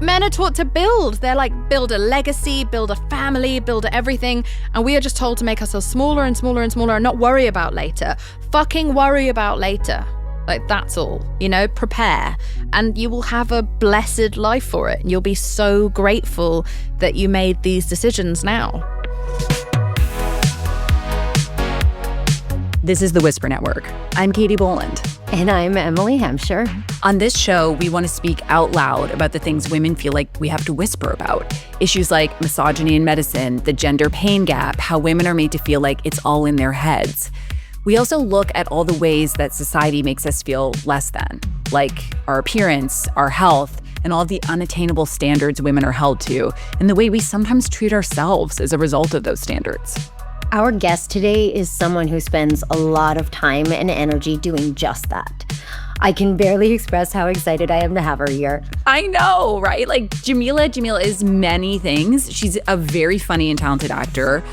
Men are taught to build. They're like, build a legacy, build a family, build everything. And we are just told to make ourselves smaller and smaller and smaller and not worry about later. Fucking worry about later. Like, that's all, prepare. And you will have a blessed life for it. And you'll be so grateful that you made these decisions now. This is the Whisper Network. I'm Katie Boland. And I'm Emily Hampshire. On this show, we want to speak out loud about the things women feel like we have to whisper about. Issues like misogyny in medicine, the gender pain gap, how women are made to feel like it's all in their heads. We also look at all the ways that society makes us feel less than, like our appearance, our health, and all the unattainable standards women are held to, and the way we sometimes treat ourselves as a result of those standards. Our guest today is someone who spends a lot of time and energy doing just that. I can barely express how excited I am to have her here. I know, right? Like, Jameela Jamil is many things. She's a very funny and talented actor,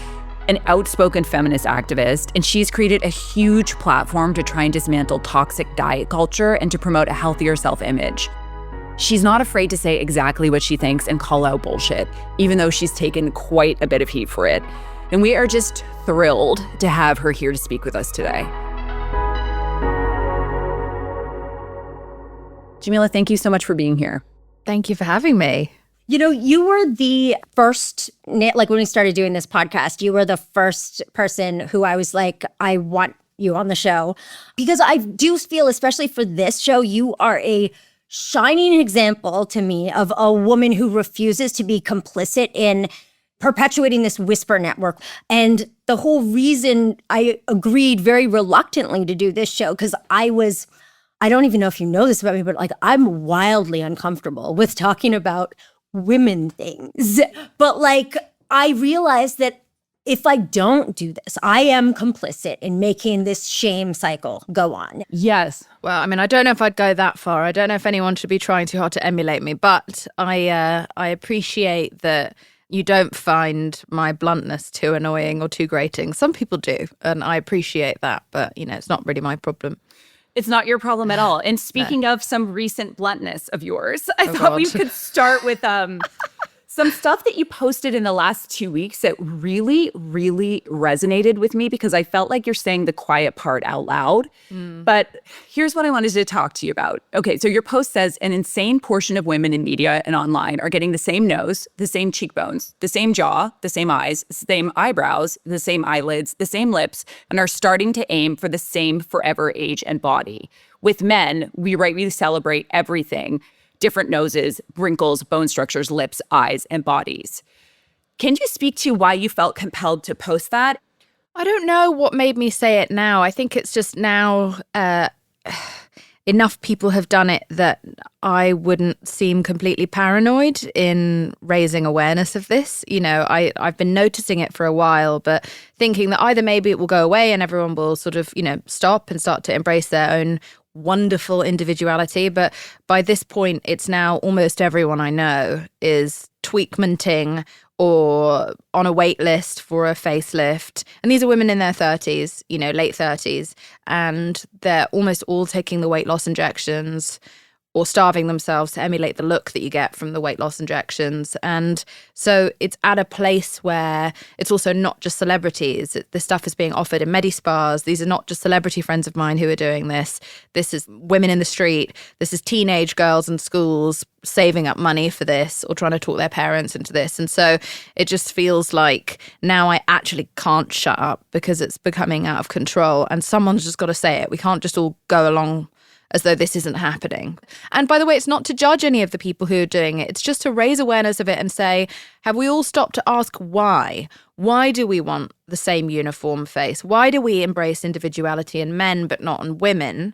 an outspoken feminist activist, and she's created a huge platform to try and dismantle toxic diet culture and to promote a healthier self-image. She's not afraid to say exactly what she thinks and call out bullshit, even though she's taken quite a bit of heat for it. And we are just thrilled to have her here to speak with us today. Jameela, thank you so much for being here. Thank you for having me. You were the first, like when we started doing this podcast, you were the first person who I was like, I want you on the show. Because I do feel, especially for this show, you are a shining example to me of a woman who refuses to be complicit in perpetuating this whisper network. And the whole reason I agreed very reluctantly to do this show, because I don't even know if you know this about me, but like I'm wildly uncomfortable with talking about women things. But like I realized that if I don't do this, I am complicit in making this shame cycle go on. Yes. Well, I mean, I don't know if I'd go that far. I don't know if anyone should be trying too hard to emulate me, but I appreciate that you don't find my bluntness too annoying or too grating. Some people do, and I appreciate that, but, it's not really my problem. It's not your problem at all. And speaking of some recent bluntness of yours, I thought we could start with some stuff that you posted in the last 2 weeks that really, really resonated with me because I felt like you're saying the quiet part out loud. But here's what I wanted to talk to you about. Okay, so your post says an insane portion of women in media and online are getting the same nose, the same cheekbones, the same jaw, the same eyes, the same eyebrows, the same eyelids, the same lips, and are starting to aim for the same forever age and body. With men, we rightly celebrate everything. Different noses, wrinkles, bone structures, lips, eyes, and bodies. Can you speak to why you felt compelled to post that? I don't know what made me say it now. I think it's just now enough people have done it that I wouldn't seem completely paranoid in raising awareness of this. I've been noticing it for a while, but thinking that either maybe it will go away and everyone will sort of, stop and start to embrace their own wonderful individuality. But by this point, it's now almost everyone I know is tweakmenting or on a wait list for a facelift. And these are women in their 30s, late 30s. And they're almost all taking the weight loss injections or starving themselves to emulate the look that you get from the weight loss injections. And so it's at a place where it's also not just celebrities. This stuff is being offered in medi-spas. These are not just celebrity friends of mine who are doing this. This is women in the street. This is teenage girls in schools saving up money for this or trying to talk their parents into this. And so it just feels like now I actually can't shut up because it's becoming out of control. And someone's just got to say it. We can't just all go along as though this isn't happening. And by the way, it's not to judge any of the people who are doing it. It's just to raise awareness of it and say, have we all stopped to ask why? Why do we want the same uniform face? Why do we embrace individuality in men but not in women?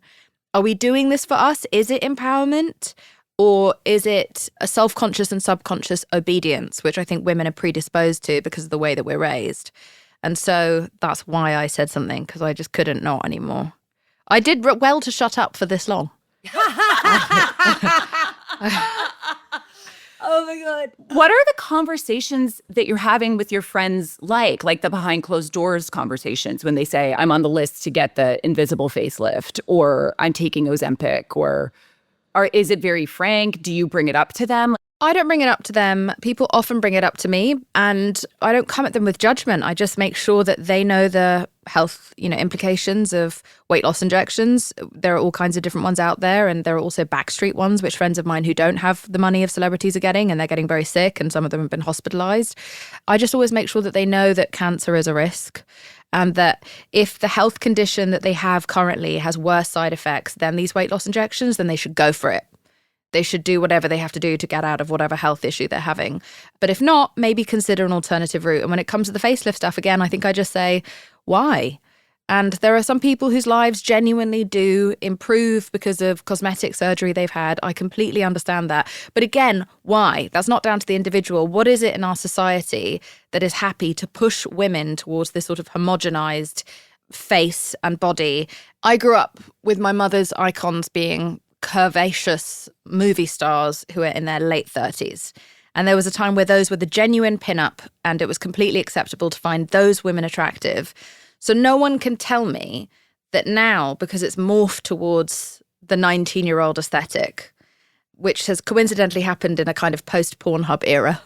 Are we doing this for us? Is it empowerment? Or is it a self-conscious and subconscious obedience, which I think women are predisposed to because of the way that we're raised? And so that's why I said something, because I just couldn't not anymore. I did well to shut up for this long. Oh my God. What are the conversations that you're having with your friends like the behind closed doors conversations when they say, I'm on the list to get the invisible facelift, or I'm taking Ozempic, or is it very frank? Do you bring it up to them? I don't bring it up to them. People often bring it up to me, and I don't come at them with judgment. I just make sure that they know the health, implications of weight loss injections. There are all kinds of different ones out there, and there are also backstreet ones, which friends of mine who don't have the money of celebrities are getting, and they're getting very sick, and some of them have been hospitalized. I just always make sure that they know that cancer is a risk, and that if the health condition that they have currently has worse side effects than these weight loss injections, then they should go for it. They should do whatever they have to do to get out of whatever health issue they're having. But if not, maybe consider an alternative route. And when it comes to the facelift stuff, again, I think I just say, why? And there are some people whose lives genuinely do improve because of cosmetic surgery they've had. I completely understand that. But again, why? That's not down to the individual. What is it in our society that is happy to push women towards this sort of homogenized face and body? I grew up with my mother's icons being curvaceous movie stars who are in their late 30s. And there was a time where those were the genuine pin-up, and it was completely acceptable to find those women attractive. So no one can tell me that now, because it's morphed towards the 19-year-old aesthetic, which has coincidentally happened in a kind of post-Pornhub era,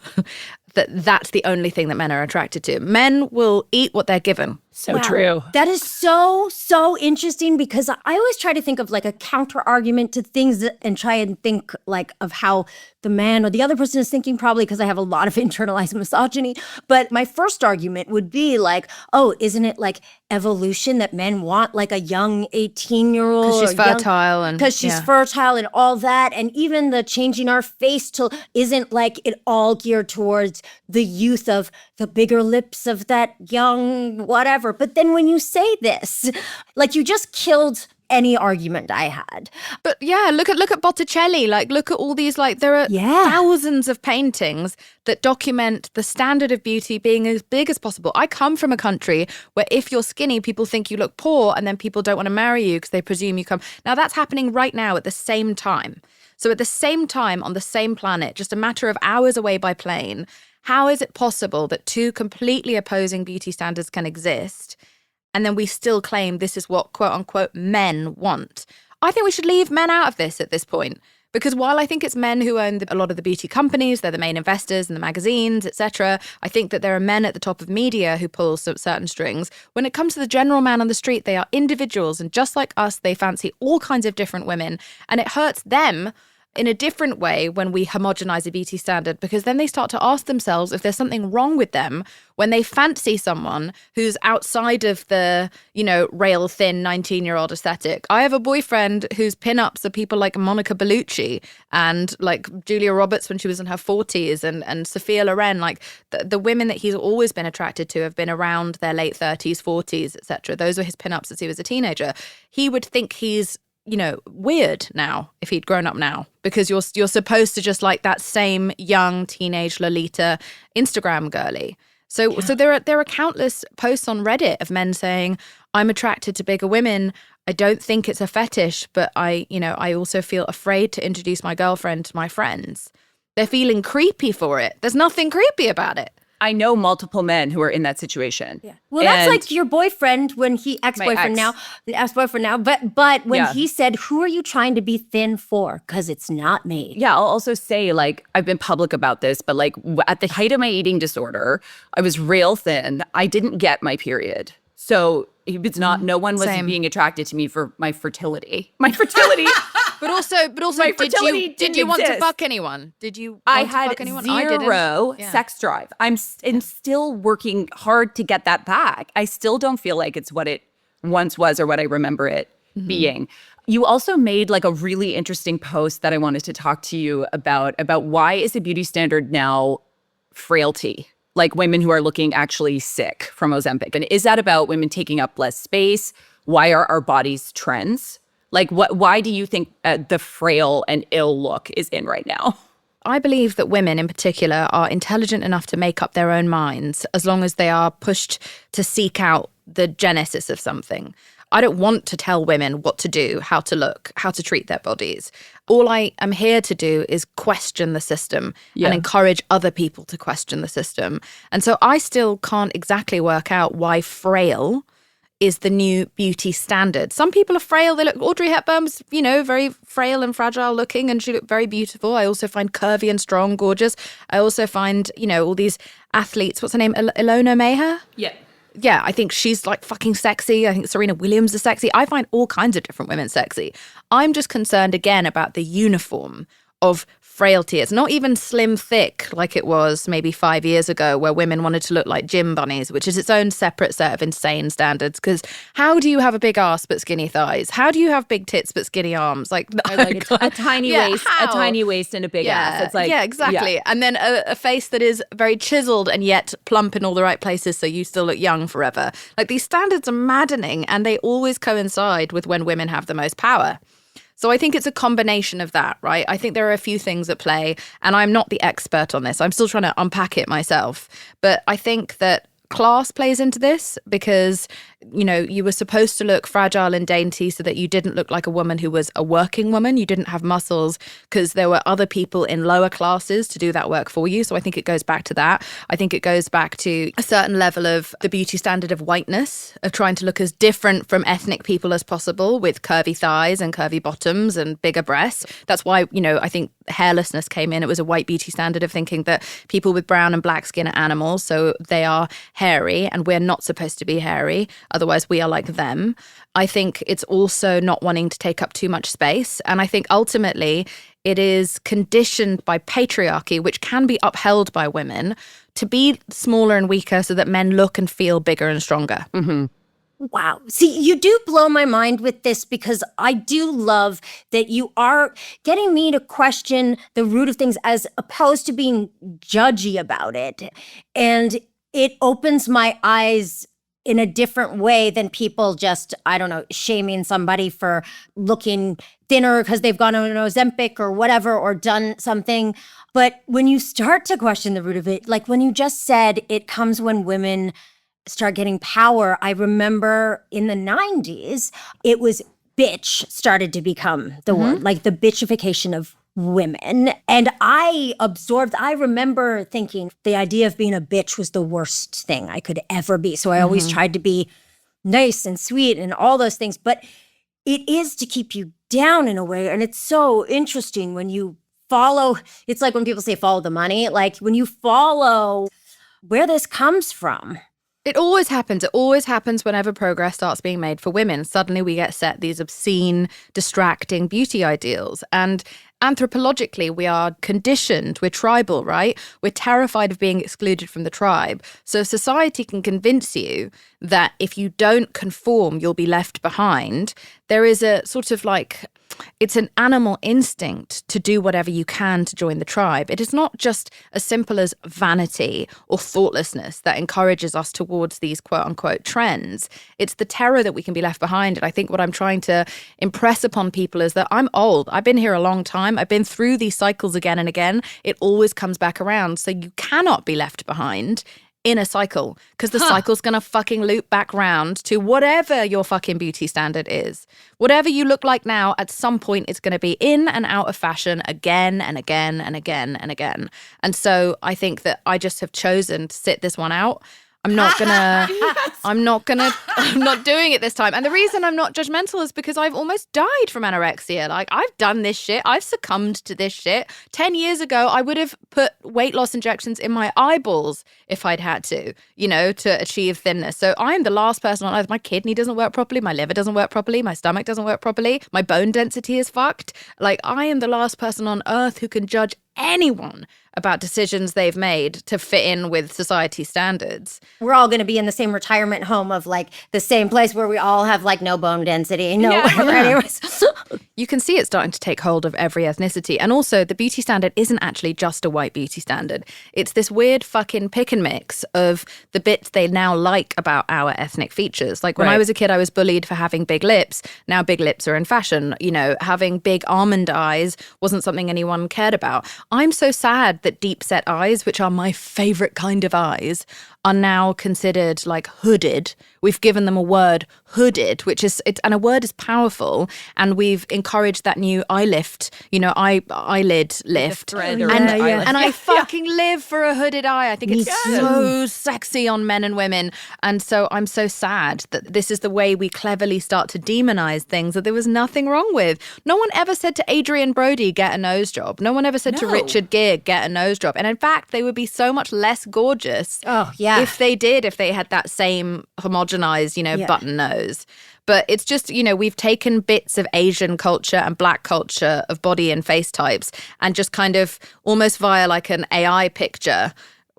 that's the only thing that men are attracted to. Men will eat what they're given. So true. That is so interesting, because I always try to think of like a counter argument to things and try and think like of how the man or the other person is thinking, probably because I have a lot of internalized misogyny. But my first argument would be like, oh, isn't it like evolution that men want like a young 18-year-old? Because she's fertile. Because she's fertile and all that. And even the changing our face isn't like it all geared towards the youth of the bigger lips of that young whatever. But then when you say this, like you just killed any argument I had. But yeah, look at Botticelli. Like, look at all these, like, there are thousands of paintings that document the standard of beauty being as big as possible. I come from a country where if you're skinny, people think you look poor, and then people don't want to marry you because they presume you come. Now that's happening right now at the same time. So at the same time, on the same planet, just a matter of hours away by plane, how is it possible that two completely opposing beauty standards can exist, and then we still claim this is what, quote unquote, men want? I think we should leave men out of this at this point, because while I think it's men who own a lot of the beauty companies, they're the main investors in the magazines, etc., I think that there are men at the top of media who pull certain strings. When it comes to the general man on the street, they are individuals, and just like us, they fancy all kinds of different women, and it hurts them in a different way when we homogenize a beauty standard, because then they start to ask themselves if there's something wrong with them when they fancy someone who's outside of the, rail thin 19-year-old aesthetic. I have a boyfriend whose pinups are people like Monica Bellucci and like Julia Roberts when she was in her 40s and Sophia Loren. Like the women that he's always been attracted to have been around their late 30s, 40s, etc. Those were his pinups as he was a teenager. He would think he's weird now if he'd grown up now, because you're supposed to just like that same young teenage Lolita Instagram girly. So there are countless posts on Reddit of men saying, I'm attracted to bigger women. I don't think it's a fetish, but I also feel afraid to introduce my girlfriend to my friends. They're feeling creepy for it. There's nothing creepy about it. I know multiple men who are in that situation. Yeah. Well, that's like your boyfriend when he ex-boyfriend now, but when he said, "Who are you trying to be thin for? Because it's not me." Yeah, I'll also say, like, I've been public about this, but like at the height of my eating disorder, I was real thin. I didn't get my period, so it's not. No one was being attracted to me for my fertility. My fertility. But also, my fertility did you want to fuck anyone? Did you? I had zero sex drive. I'm still working hard to get that back. I still don't feel like it's what it once was or what I remember it being. You also made like a really interesting post that I wanted to talk to you about why is the beauty standard now frailty? Like women who are looking actually sick from Ozempic. And is that about women taking up less space? Why are our bodies trends? Like, why do you think the frail and ill look is in right now? I believe that women in particular are intelligent enough to make up their own minds as long as they are pushed to seek out the genesis of something. I don't want to tell women what to do, how to look, how to treat their bodies. All I am here to do is question the system and encourage other people to question the system. And so I still can't exactly work out why frail is the new beauty standard. Some people are frail. They look, Audrey Hepburn's, very frail and fragile looking, and she looked very beautiful. I also find curvy and strong gorgeous. I also find, all these athletes. What's her name? Ilona Maher? Yeah. Yeah, I think she's like fucking sexy. I think Serena Williams is sexy. I find all kinds of different women sexy. I'm just concerned again about the uniform of frailty. It's not even slim thick like it was maybe 5 years ago, where women wanted to look like gym bunnies, which is its own separate set of insane standards. Because how do you have a big ass but skinny thighs? How do you have big tits but skinny arms? Like a tiny waist, a tiny waist and a big ass. It's like, yeah, exactly. Yeah. And then a face that is very chiseled and yet plump in all the right places, so you still look young forever. Like, these standards are maddening, and they always coincide with when women have the most power. So I think it's a combination of that, right? I think there are a few things at play, and I'm not the expert on this. I'm still trying to unpack it myself. But I think that class plays into this, because you were supposed to look fragile and dainty so that you didn't look like a woman who was a working woman. You didn't have muscles because there were other people in lower classes to do that work for you. So I think it goes back to that. I think it goes back to a certain level of the beauty standard of whiteness, of trying to look as different from ethnic people as possible, with curvy thighs and curvy bottoms and bigger breasts. That's why, I think hairlessness came in. It was a white beauty standard of thinking that people with brown and black skin are animals, so they are hairy, and we're not supposed to be hairy. Otherwise, we are like them. I think it's also not wanting to take up too much space. And I think ultimately it is conditioned by patriarchy, which can be upheld by women, to be smaller and weaker so that men look and feel bigger and stronger. Mm-hmm. Wow. See, you do blow my mind with this, because I do love that you are getting me to question the root of things as opposed to being judgy about it. And it opens my eyes in a different way than people just, shaming somebody for looking thinner because they've gone on an Ozempic or whatever, or done something. But when you start to question the root of it, like when you just said it comes when women start getting power, I remember in the 90s, it was bitch started to become the word, like the bitchification of women. And I remember thinking the idea of being a bitch was the worst thing I could ever be. So I always tried to be nice and sweet and all those things. But it is to keep you down in a way. And it's so interesting when you follow, it's like when people say follow the money, like when you follow where this comes from. It always happens. It always happens whenever progress starts being made for women. Suddenly we get set these obscene, distracting beauty ideals. And anthropologically, we are conditioned. We're tribal, right? We're terrified of being excluded from the tribe. So if society can convince you that if you don't conform, you'll be left behind, there is a sort of like, it's an animal instinct to do whatever you can to join the tribe. It is not just as simple as vanity or thoughtlessness that encourages us towards these quote unquote trends. It's the terror that we can be left behind. And I think what I'm trying to impress upon people is that I'm old. I've been here a long time. I've been through these cycles again and again. It always comes back around. So you cannot be left behind in a cycle, because the cycle's going to fucking loop back round to whatever your fucking beauty standard is. Whatever you look like now, at some point it's going to be in and out of fashion again and again and again and again. And so I think that I just have chosen to sit this one out. I'm not doing it this time. And the reason I'm not judgmental is because I've almost died from anorexia. Like, I've done this shit. I've succumbed to this shit. 10 years ago, I would have put weight loss injections in my eyeballs if I'd had to, to achieve thinness. So I'm the last person on earth. My kidney doesn't work properly. My liver doesn't work properly. My stomach doesn't work properly. My bone density is fucked. Like, I am the last person on earth who can judge anyone about decisions they've made to fit in with society standards. We're all going to be in the same retirement home of like the same place where we all have like no bone density, whatever. Anyways. You can see it starting to take hold of every ethnicity. And also the beauty standard isn't actually just a white beauty standard. It's this weird fucking pick and mix of the bits they now like about our ethnic features. Like when I was a kid, I was bullied for having big lips. Now big lips are in fashion. Having big almond eyes wasn't something anyone cared about. I'm so sad that deep set eyes, which are my favorite kind of eyes, are now considered like hooded. We've given them a word, hooded, which is, and a word is powerful. And we've encouraged that new eye lift, eyelid lift. Thread or And, the eyelid. and I fucking live for a hooded eye. I think Me it's too. so sexy on men and women. And so I'm so sad that this is the way we cleverly start to demonize things that there was nothing wrong with. No one ever said to Adrian Brody, get a nose job. No one ever said to Richard Gere, get a nose job. And in fact, they would be so much less gorgeous if they had that same homogenized, button nose. But it's just, we've taken bits of Asian culture and Black culture of body and face types and just kind of almost via like an AI picture,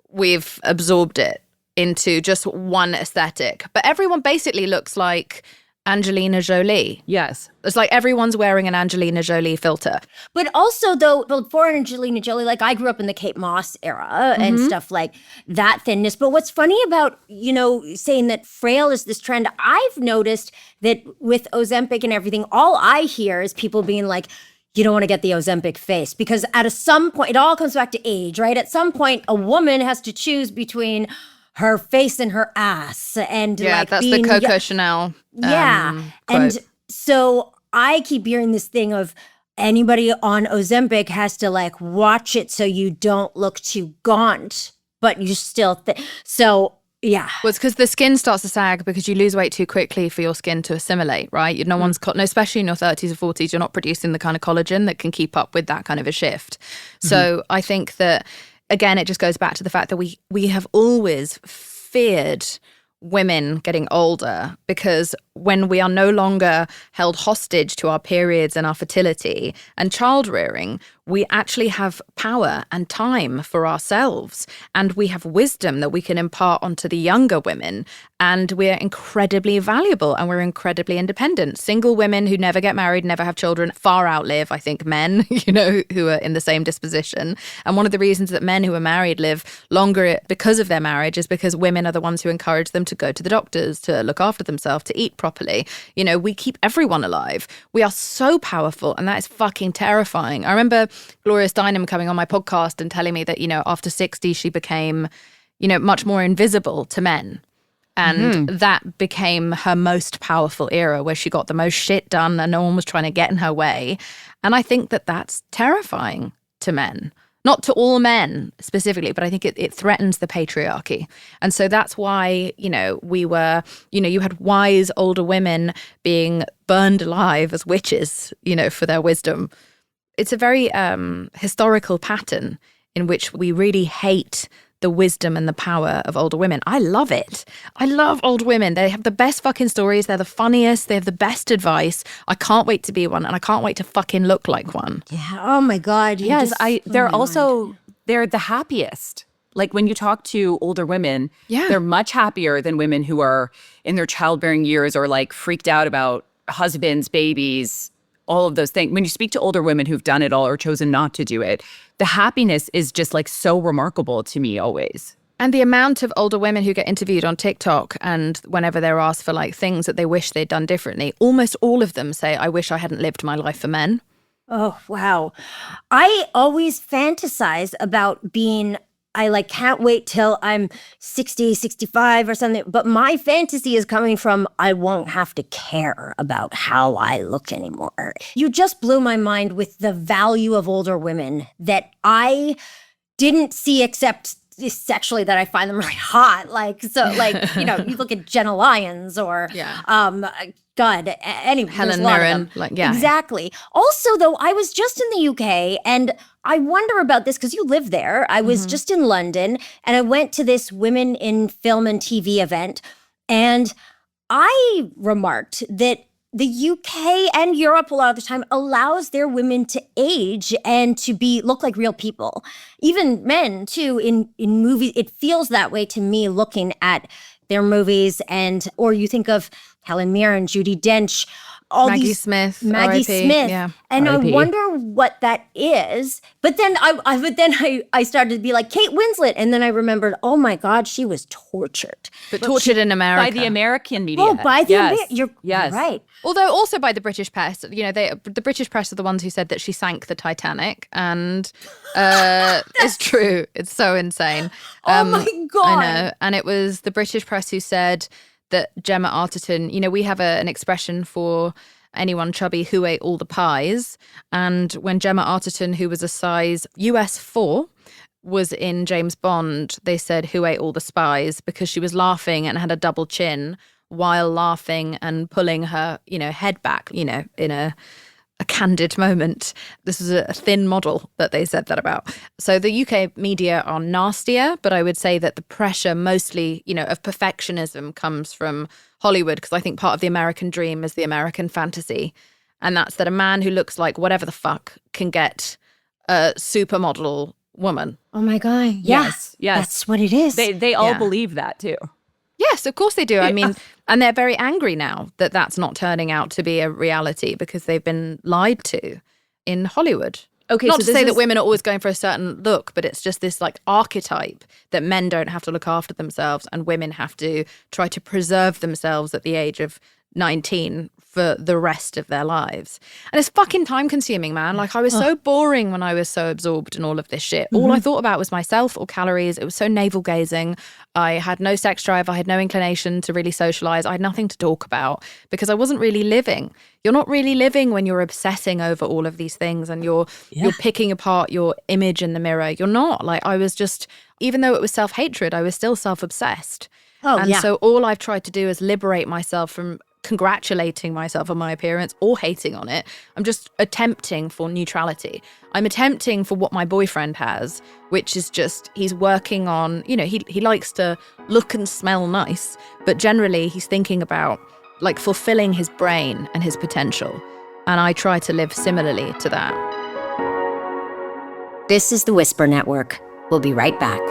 we've absorbed it into just one aesthetic. But everyone basically looks like Angelina Jolie. Yes. It's like everyone's wearing an Angelina Jolie filter. But also, though, before Angelina Jolie, like I grew up in the Kate Moss era and stuff like that thinness. But what's funny about, saying that frail is this trend, I've noticed that with Ozempic and everything, all I hear is people being like, you don't want to get the Ozempic face because at some point, it all comes back to age, right? At some point, a woman has to choose between her face and her ass. And that's the Coco Chanel quote. And so I keep hearing this thing of anybody on Ozempic has to like watch it so you don't look too gaunt, but you still so yeah. Well, it's because the skin starts to sag because you lose weight too quickly for your skin to assimilate, right? No one's especially in your 30s or 40s, you're not producing the kind of collagen that can keep up with that kind of a shift. So I think that, again, it just goes back to the fact that we have always feared women getting older because when we are no longer held hostage to our periods and our fertility and child rearing, we actually have power and time for ourselves. And we have wisdom that we can impart onto the younger women. And we're incredibly valuable and we're incredibly independent. Single women who never get married, never have children, far outlive, I think, men, who are in the same disposition. And one of the reasons that men who are married live longer because of their marriage is because women are the ones who encourage them to go to the doctors, to look after themselves, to eat properly. We keep everyone alive. We are so powerful, and that is fucking terrifying. I remember Gloria Steinem coming on my podcast and telling me that, after 60, she became, much more invisible to men. And that became her most powerful era where she got the most shit done and no one was trying to get in her way. And I think that that's terrifying to men. Not to all men specifically, but I think it threatens the patriarchy. And so that's why, we were, you had wise older women being burned alive as witches, for their wisdom. It's a very historical pattern in which we really hate the wisdom and the power of older women. I love it. I love old women. They have the best fucking stories. They're the funniest. They have the best advice. I can't wait to be one, and I can't wait to fucking look like one. Yeah. Oh my God. Yes, they're the happiest. Like when you talk to older women, they're much happier than women who are in their childbearing years or like freaked out about husbands, babies, all of those things. When you speak to older women who've done it all or chosen not to do it, the happiness is just like so remarkable to me always. And the amount of older women who get interviewed on TikTok and whenever they're asked for like things that they wish they'd done differently, almost all of them say, I wish I hadn't lived my life for men. Oh, wow. I always fantasize about being, can't wait till I'm 60, 65 or something. But my fantasy is coming from, I won't have to care about how I look anymore. You just blew my mind with the value of older women that I didn't see except sexually, that I find them really hot. You look at Jenna Lyons or, God, anyway, Helen Mirren, exactly. Also, though, I was just in the UK, and I wonder about this because you live there. I was just in London, and I went to this Women in Film and TV event, and I remarked that the UK and Europe a lot of the time allows their women to age and to look like real people. Even men, too, in movies. It feels that way to me looking at their movies, or you think of Helen Mirren, Judi Dench, all Maggie these Smith, Maggie RIP, Smith, yeah. and RIP. I wonder what that is. But then I started to be like Kate Winslet, and then I remembered, oh my God, she was tortured. But tortured in America. By the American media. Oh, by the yes. You're right. Although also by the British press, you know, the British press are the ones who said that she sank the Titanic, and it's true. It's so insane. Oh my God. I know. And it was the British press who said that Gemma Arterton, you know, we have an expression for anyone chubby who ate all the pies. And when Gemma Arterton, who was a size US 4, was in James Bond, they said who ate all the spies, because she was laughing and had a double chin while laughing and pulling her, you know, head back, you know, in a candid moment. This was a thin model that they said that about. So the UK media are nastier, but I would say that the pressure mostly, you know, of perfectionism comes from Hollywood, because I think part of the American dream is the American fantasy. And that's that a man who looks like whatever the fuck can get a supermodel woman. Oh my God. Yes. That's what it is. They all believe that too. Yes, of course they do. I mean, and they're very angry now that that's not turning out to be a reality, because they've been lied to in Hollywood. Okay, Not so to this say is- that women are always going for a certain look, but it's just this like archetype that men don't have to look after themselves and women have to try to preserve themselves at the age of 19 for the rest of their lives. And it's fucking time consuming, man. Like, I was so boring when I was so absorbed in all of this shit. All I thought about was myself or calories. It was so navel gazing. I had no sex drive. I had no inclination to really socialize. I had nothing to talk about because I wasn't really living. You're not really living when you're obsessing over all of these things and you're picking apart your image in the mirror. You're not. Like, I was just, even though it was self-hatred, I was still self-obsessed. So all I've tried to do is liberate myself from congratulating myself on my appearance or hating on it. I'm just attempting for neutrality. I'm attempting for what my boyfriend has, which is just, he's working on, you know, he likes to look and smell nice, but generally he's thinking about like fulfilling his brain and his potential. And I try to live similarly to that. This is the Whisper Network. We'll be right back.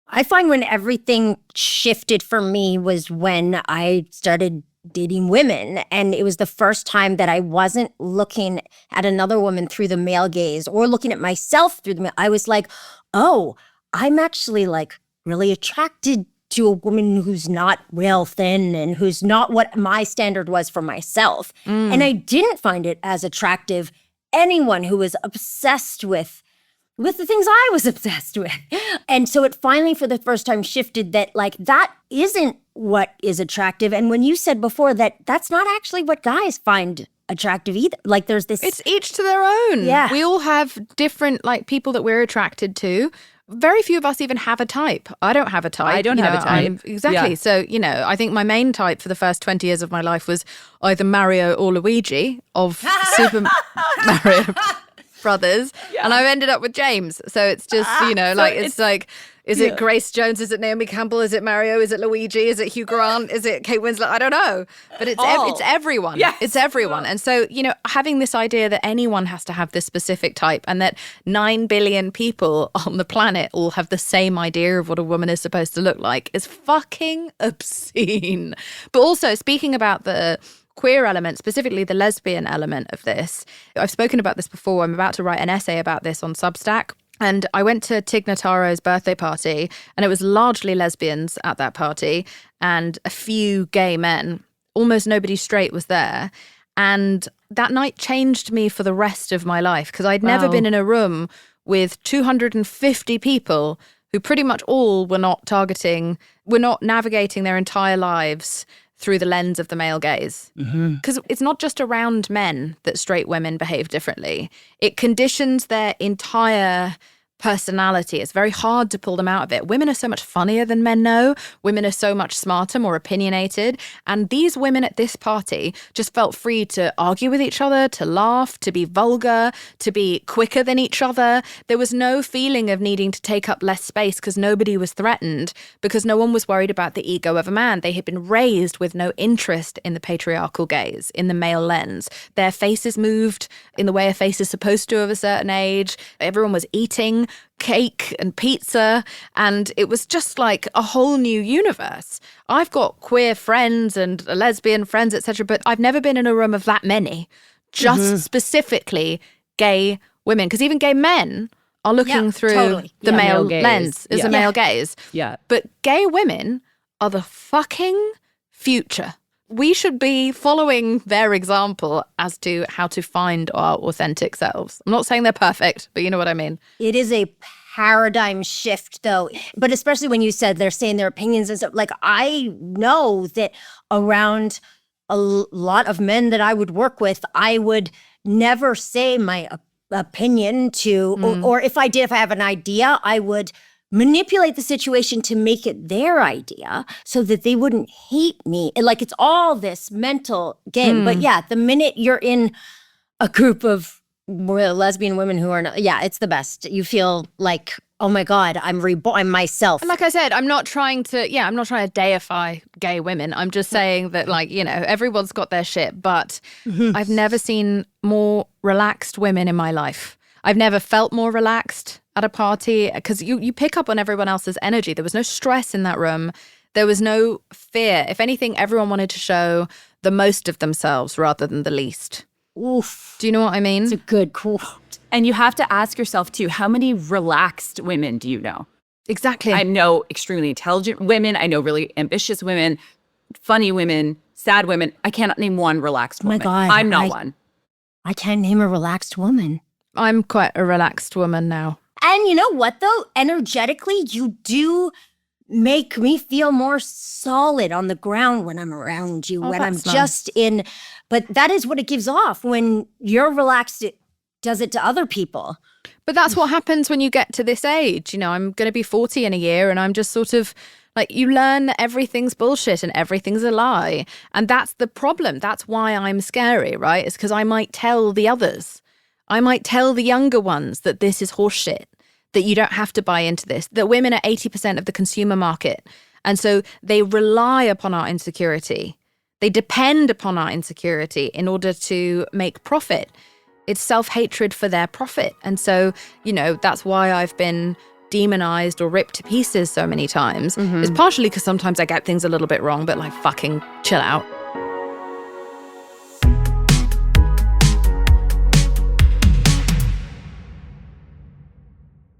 I find when everything shifted for me was when I started dating women. And it was the first time that I wasn't looking at another woman through the male gaze or looking at myself through the male. I was like, oh, I'm actually like really attracted to a woman who's not real thin and who's not what my standard was for myself. And I didn't find it as attractive anyone who was obsessed with the things I was obsessed with. And so it finally, for the first time, shifted that, like, that isn't what is attractive. And when you said before that that's not actually what guys find attractive either. Like, there's this... It's each to their own. Yeah. We all have different, like, people that we're attracted to. Very few of us even have a type. I don't have a type. I don't have a type. Exactly. Yeah. So, you know, I think my main type for the first 20 years of my life was either Mario or Luigi of Super Mario Brothers. Yeah. And I've ended up with James. So it's just, you know, So like, it's like, is it Grace Jones? Is it Naomi Campbell? Is it Mario? Is it Luigi? Is it Hugh Grant? Is it Kate Winslet? I don't know. But it's it's everyone. Yes. It's everyone. And so, you know, having this idea that anyone has to have this specific type and that 9 billion people on the planet all have the same idea of what a woman is supposed to look like is fucking obscene. But also, speaking about the queer element, specifically the lesbian element of this, I've spoken about this before. I'm about to write an essay about this on Substack. And I went to Tig Notaro's birthday party, and it was largely lesbians at that party and a few gay men. Almost nobody straight was there. And that night changed me for the rest of my life, because I'd never been in a room with 250 people who pretty much all were not navigating their entire lives through the lens of the male gaze. Because it's not just around men that straight women behave differently. It conditions their entire personality. It's very hard to pull them out of it. Women are so much funnier than men know. Women are so much smarter, more opinionated. And these women at this party just felt free to argue with each other, to laugh, to be vulgar, to be quicker than each other. There was no feeling of needing to take up less space because nobody was threatened, because no one was worried about the ego of a man. They had been raised with no interest in the patriarchal gaze, in the male lens. Their faces moved in the way a face is supposed to of a certain age. Everyone was eating eating cake and pizza, and it was just like a whole new universe. I've got queer friends and lesbian friends, etc., but I've never been in a room of that many, just specifically gay women, because even gay men are looking through the male lens as a male gaze. Yeah. But gay women are the fucking future. We should be following their example as to how to find our authentic selves. I'm not saying they're perfect, but you know what I mean. It is a paradigm shift, though. But especially when you said they're saying their opinions and stuff. Like, I know that around a lot of men that I would work with, I would never say my opinion to, or if I did, if I have an idea, I would manipulate the situation to make it their idea so that they wouldn't hate me. And like, it's all this mental game. But yeah, the minute you're in a group of lesbian women who are not, it's the best. You feel like, oh my God, I'm reborn, I'm myself. And like I said, I'm not trying to deify gay women. I'm just saying that, like, you know, everyone's got their shit, but I've never seen more relaxed women in my life. I've never felt more relaxed at a party, because you pick up on everyone else's energy. There was no stress in that room. There was no fear. If anything, everyone wanted to show the most of themselves rather than the least. Oof. Do you know what I mean? It's a good quote. And you have to ask yourself, too, how many relaxed women do you know? Exactly. I know extremely intelligent women. I know really ambitious women, funny women, sad women. I cannot name one relaxed woman. Oh my God. I'm not one. I can't name a relaxed woman. I'm quite a relaxed woman now. And you know what, though? Energetically, you do make me feel more solid on the ground when I'm around you, when I'm just in. But that is what it gives off. When you're relaxed, it does it to other people. But that's what happens when you get to this age. You know, I'm going to be 40 in a year, and I'm just sort of like, you learn that everything's bullshit and everything's a lie. And that's the problem. That's why I'm scary, right? It's because I might tell the others. I might tell the younger ones that this is horseshit, that you don't have to buy into this, that women are 80% of the consumer market. And so they rely upon our insecurity. They depend upon our insecurity in order to make profit. It's self-hatred for their profit. And so, you know, that's why I've been demonized or ripped to pieces so many times. It's partially because sometimes I get things a little bit wrong, but like, fucking chill out.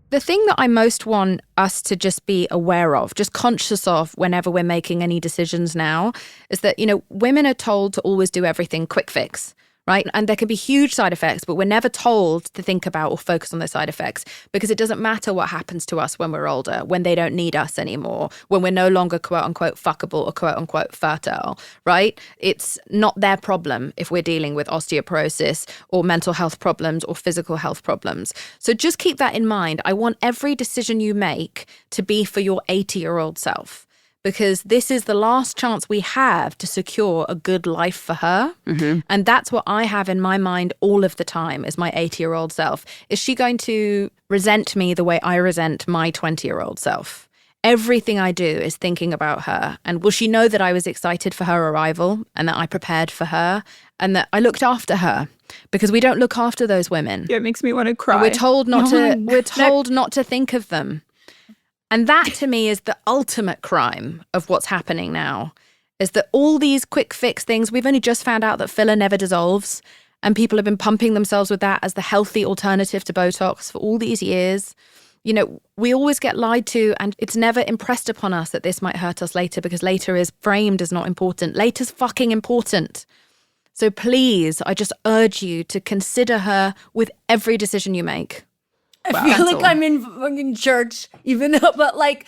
The thing that I most want us to just be aware of, just conscious of whenever we're making any decisions now, is that, you know, women are told to always do everything quick fix, right? And there can be huge side effects, but we're never told to think about or focus on those side effects, because it doesn't matter what happens to us when we're older, when they don't need us anymore, when we're no longer quote unquote fuckable or quote unquote fertile, right? It's not their problem if we're dealing with osteoporosis or mental health problems or physical health problems. So just keep that in mind. I want every decision you make to be for your 80-year-old self, because this is the last chance we have to secure a good life for her. And that's what I have in my mind all of the time, is my 80-year-old self. Is she going to resent me the way I resent my 20-year-old self? Everything I do is thinking about her. And will she know that I was excited for her arrival and that I prepared for her and that I looked after her? Because we don't look after those women. Yeah, it makes me want to cry. And we're told not to think of them. And that, to me, is the ultimate crime of what's happening now, is that all these quick fix things, we've only just found out that filler never dissolves, and people have been pumping themselves with that as the healthy alternative to Botox for all these years. You know, we always get lied to, and it's never impressed upon us that this might hurt us later, because later is framed as not important. Later's fucking important. So please, I just urge you to consider her with every decision you make. I feel like I'm in fucking church, even though, but like,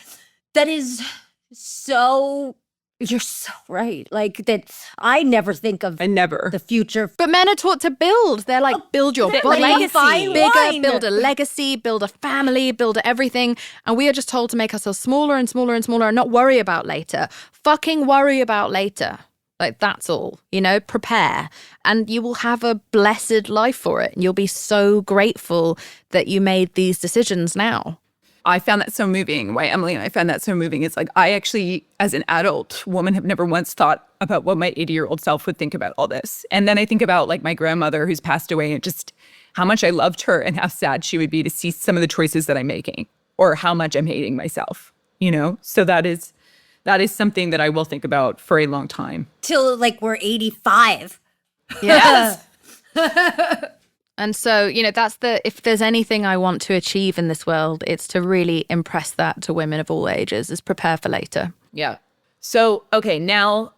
that is so, you're so right. Like, that I never think of the future. But men are taught to build. They're like, build your body bigger, build a legacy, build a family, build everything. And we are just told to make ourselves smaller and smaller and smaller and not worry about later. Fucking worry about later. Like, that's all, you know, prepare, and you will have a blessed life for it. And you'll be so grateful that you made these decisions now. I found that so moving. Why, Emily, and I found that so moving. It's like, I actually, as an adult woman, have never once thought about what my 80-year-old self would think about all this. And then I think about like my grandmother who's passed away, and just how much I loved her and how sad she would be to see some of the choices that I'm making or how much I'm hating myself, you know? So that is something that I will think about for a long time. Till like we're 85. Yes. And so, you know, if there's anything I want to achieve in this world, it's to really impress that to women of all ages, is prepare for later. Yeah. So, okay, now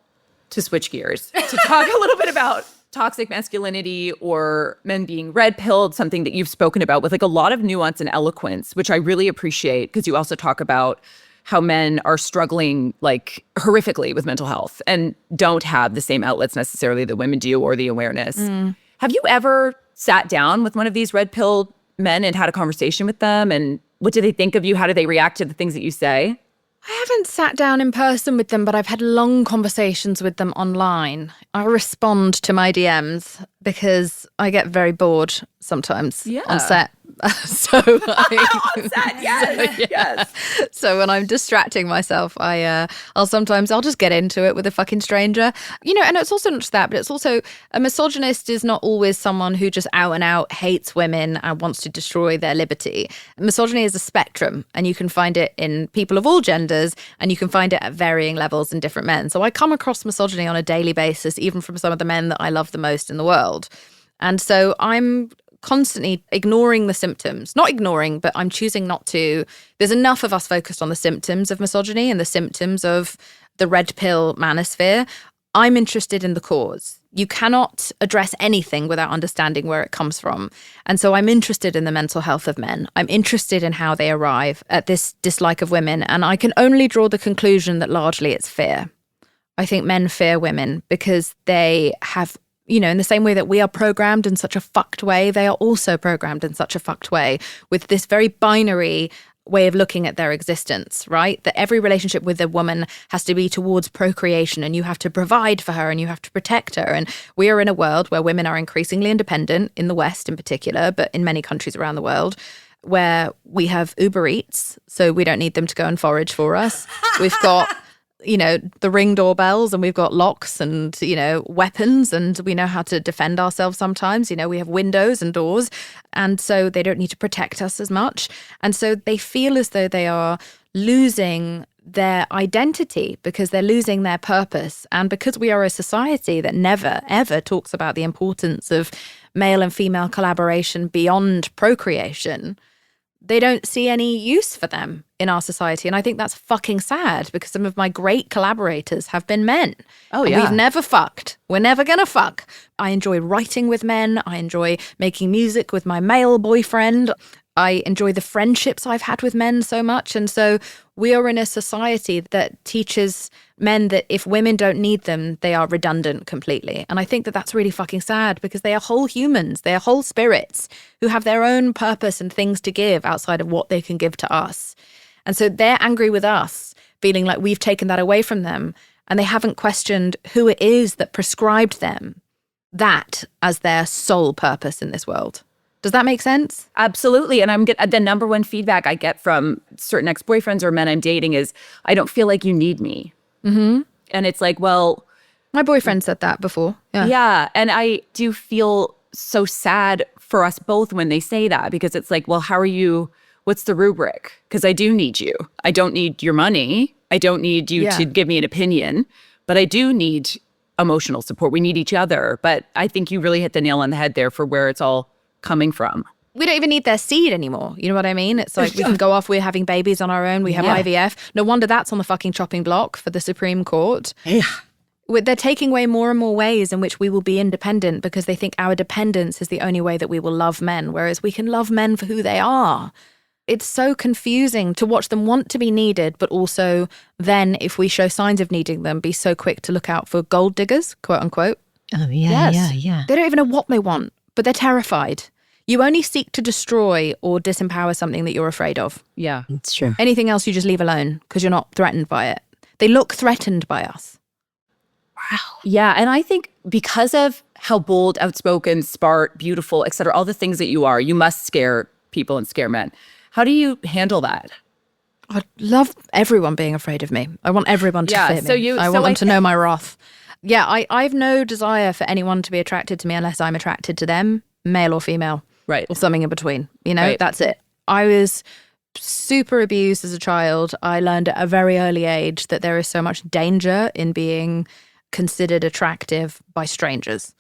to switch gears, to talk a little bit about toxic masculinity or men being red-pilled, something that you've spoken about with like a lot of nuance and eloquence, which I really appreciate because you also talk about how men are struggling like horrifically with mental health and don't have the same outlets necessarily that women do or the awareness. Have you ever sat down with one of these red-pilled men and had a conversation with them? And what do they think of you? How do they react to the things that you say? I haven't sat down in person with them, but I've had long conversations with them online. I respond to my DMs because I get very bored sometimes on set. Yes. So when I'm distracting myself, I'll just get into it with a fucking stranger, you know. And it's also not just that, but it's also a misogynist is not always someone who just out and out hates women and wants to destroy their liberty. Misogyny is a spectrum, and you can find it in people of all genders, and you can find it at varying levels in different men. So I come across misogyny on a daily basis, even from some of the men that I love the most in the world. And so I'm constantly ignoring the symptoms. Not ignoring, but I'm choosing not to. There's enough of us focused on the symptoms of misogyny and the symptoms of the red pill manosphere. I'm interested in the cause. You cannot address anything without understanding where it comes from. And so I'm interested in the mental health of men. I'm interested in how they arrive at this dislike of women. And I can only draw the conclusion that largely it's fear. I think men fear women because they have, you know, in the same way that we are programmed in such a fucked way, they are also programmed in such a fucked way with this very binary way of looking at their existence, right? That every relationship with a woman has to be towards procreation and you have to provide for her and you have to protect her. And we are in a world where women are increasingly independent, in the West in particular, but in many countries around the world, where we have Uber Eats, so we don't need them to go and forage for us. We've got, you know, the Ring doorbells, and we've got locks and, you know, weapons, and we know how to defend ourselves sometimes. You know, we have windows and doors, and so they don't need to protect us as much. And so they feel as though they are losing their identity because they're losing their purpose. And because we are a society that never, ever talks about the importance of male and female collaboration beyond procreation, they don't see any use for them in our society. And I think that's fucking sad because some of my great collaborators have been men. Oh, and yeah. we've never fucked. We're never going to fuck. I enjoy writing with men. I enjoy making music with my male boyfriend. I enjoy the friendships I've had with men so much. And so we are in a society that teaches men that if women don't need them, they are redundant completely. And I think that that's really fucking sad because they are whole humans. They are whole spirits who have their own purpose and things to give outside of what they can give to us. And so they're angry with us, feeling like we've taken that away from them. And they haven't questioned who it is that prescribed them that as their sole purpose in this world. Does that make sense? Absolutely. And the number one feedback I get from certain ex-boyfriends or men I'm dating is, I don't feel like you need me. Mm-hmm. And it's like, well, my boyfriend said that before. Yeah. And I do feel so sad for us both when they say that, because it's like, well, how are you? What's the rubric? Because I do need you. I don't need your money. I don't need you to give me an opinion, but I do need emotional support. We need each other. But I think you really hit the nail on the head there for where it's all coming from. We don't even need their seed anymore. You know what I mean? It's like we can go off, we're having babies on our own. We have IVF. No wonder that's on the fucking chopping block for the Supreme Court. Yeah. They're taking away more and more ways in which we will be independent because they think our dependence is the only way that we will love men, whereas we can love men for who they are. It's so confusing to watch them want to be needed, but also then if we show signs of needing them, be so quick to look out for gold diggers, quote unquote. Oh, yeah, Yes. yeah. They don't even know what they want, but they're terrified. You only seek to destroy or disempower something that you're afraid of. Yeah. It's true. Anything else you just leave alone because you're not threatened by it. They look threatened by us. Wow. Yeah. And I think because of how bold, outspoken, smart, beautiful, et cetera, all the things that you are, you must scare people and scare men. How do you handle that? I love everyone being afraid of me. I want everyone to fear me. I want them to know my wrath. Yeah, I have no desire for anyone to be attracted to me unless I'm attracted to them, male or female. Right. or something in between. You know, Right. that's it. I was super abused as a child. I learned at a very early age that there is so much danger in being considered attractive by strangers.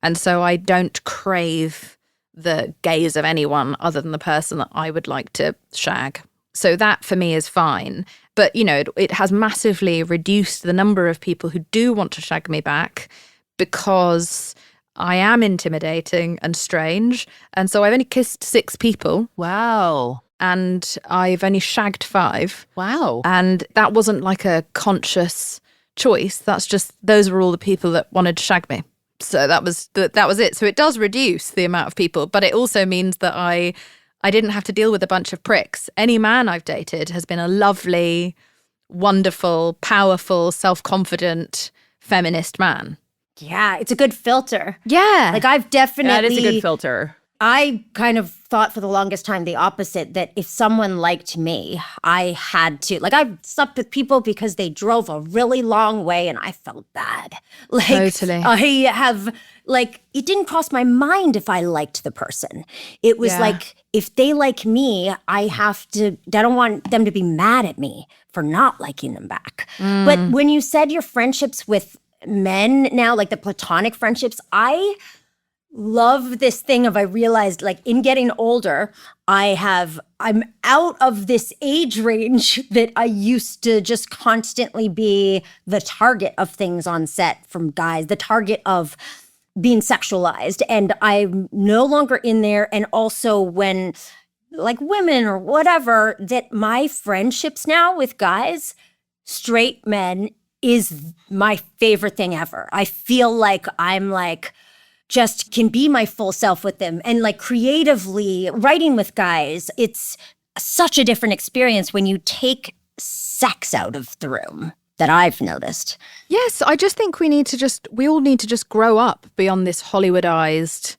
And so I don't crave the gaze of anyone other than the person that I would like to shag. So that for me is fine. But, you know, it has massively reduced the number of people who do want to shag me back because I am intimidating and strange. And so I've only kissed 6 people. Wow. And I've only shagged 5. Wow. And that wasn't like a conscious choice. That's just, those were all the people that wanted to shag me. So that was it. So it does reduce the amount of people, but it also means that I didn't have to deal with a bunch of pricks. Any man I've dated has been a lovely, wonderful, powerful, self-confident, feminist man. Yeah, it's a good filter. Yeah. Like I've definitely... That is a good filter. I kind of thought for the longest time the opposite, that if someone liked me, I had to. Like, I've slept with people because they drove a really long way and I felt bad. Like, Totally. I have, like, it didn't cross my mind if I liked the person. It was like, if they like me, I don't want them to be mad at me for not liking them back. But when you said your friendships with men now, like the platonic friendships, I love this thing of, I realized, like, in getting older, I'm out of this age range that I used to just constantly be the target of things on set from guys, the target of being sexualized. And I'm no longer in there. And also when, like, women or whatever, that my friendships now with guys, straight men, is my favorite thing ever. I feel like I'm like, just can be my full self with them. And like creatively writing with guys, it's such a different experience when you take sex out of the room, that I've noticed. Yes, I just think we all need to just grow up beyond this Hollywoodized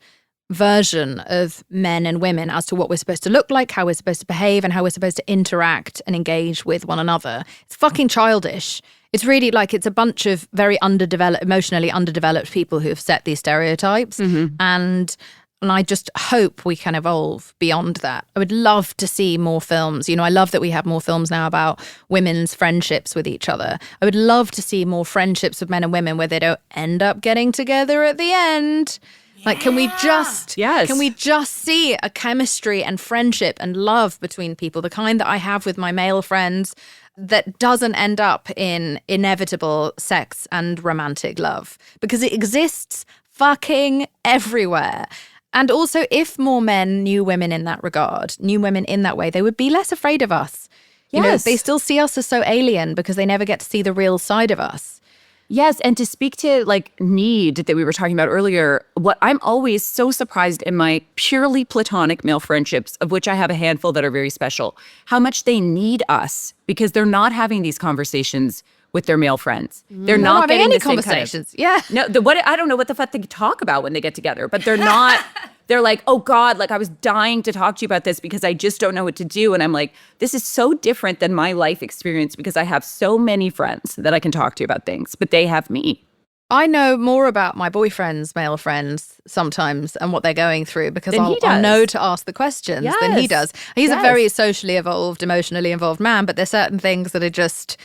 version of men and women as to what we're supposed to look like, how we're supposed to behave, and how we're supposed to interact and engage with one another. It's fucking childish. It's really like, it's a bunch of very emotionally underdeveloped people who have set these stereotypes. And I just hope we can evolve beyond that. I would love to see more films. You know, I love that we have more films now about women's friendships with each other. I would love to see more friendships with men and women where they don't end up getting together at the end. Like, can we just see a chemistry and friendship and love between people, the kind that I have with my male friends, that doesn't end up in inevitable sex and romantic love? Because it exists fucking everywhere. And also, if more men knew women in that regard, knew women in that way, they would be less afraid of us. You know, they still see us as so alien because they never get to see the real side of us. Yes, and to speak to like need that we were talking about earlier, what I'm always so surprised in my purely platonic male friendships, of which I have a handful that are very special, how much they need us, because they're not having these conversations with their male friends. They're not having getting any the same conversations. I don't know what the fuck they talk about when they get together, but they're not. They're like, oh God, like I was dying to talk to you about this because I just don't know what to do. And I'm like, this is so different than my life experience because I have so many friends that I can talk to about things, but they have me. I know more about my boyfriend's male friends sometimes and what they're going through because I'll know to ask the questions than he does. He's a very socially evolved, emotionally involved man, but there's certain things that are just,